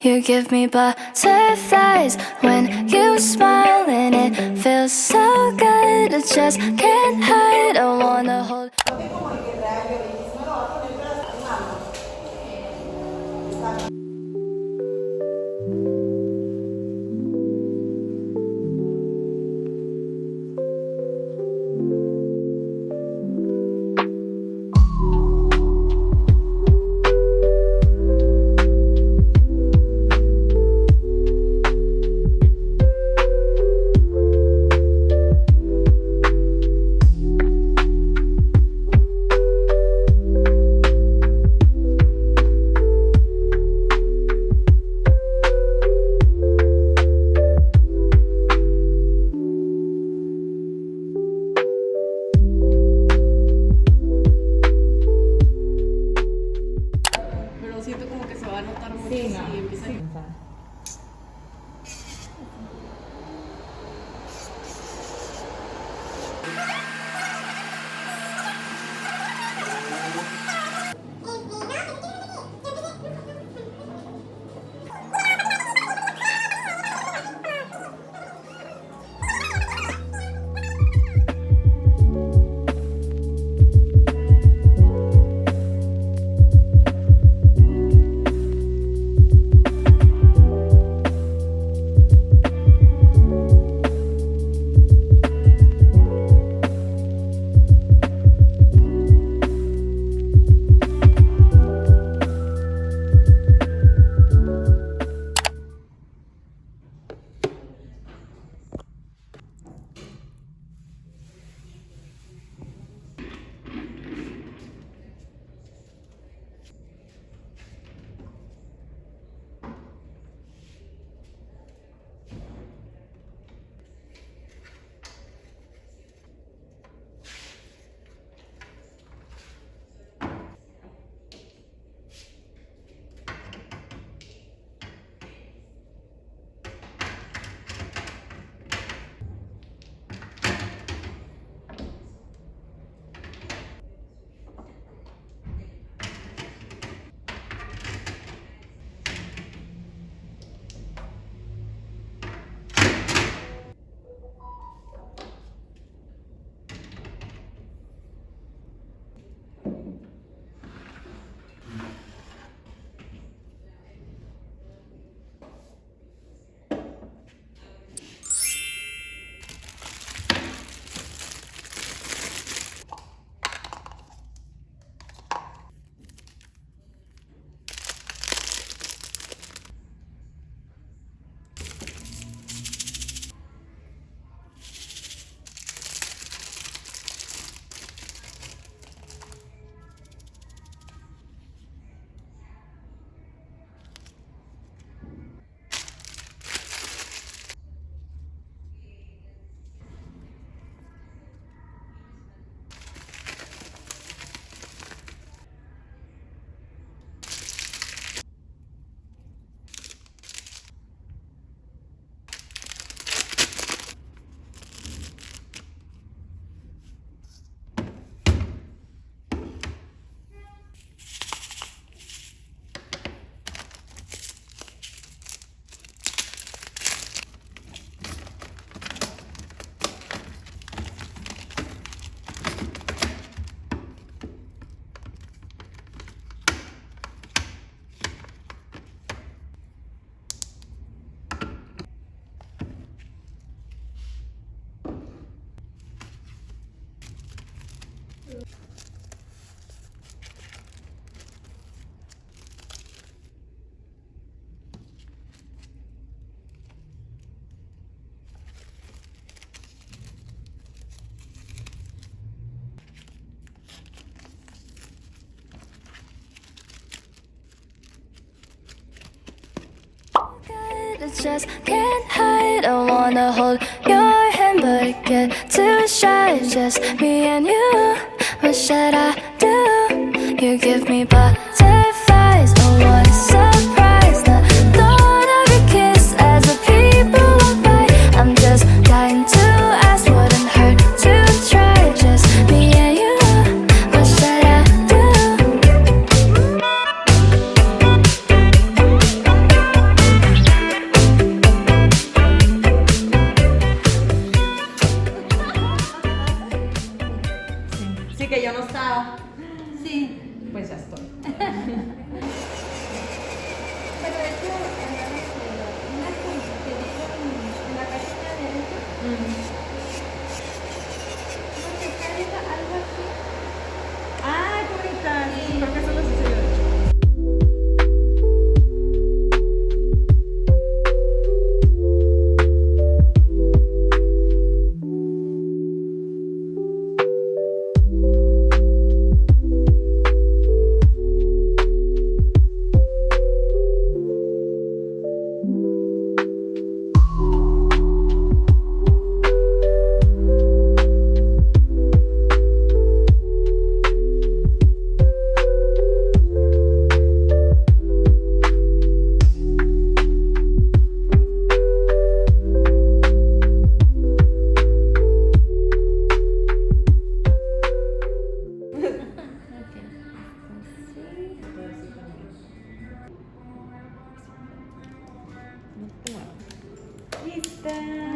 You give me butterflies when you smile, and it feels so good. I just can't hide. I wanna hold. Pero siento como que se va a notar mucho si empieza a... I just can't hide. I wanna hold your hand, but I get too shy. Just me and you. What should I do? You give me butterflies. Oh, what a surprise! The thought of your kiss as the people walk by. I'm just dying to ask. Wouldn't hurt to try. Just me and you. What should I do? Ah, qué bonita. Sí, creo que eso lo sucedió. No te muevas. Lista.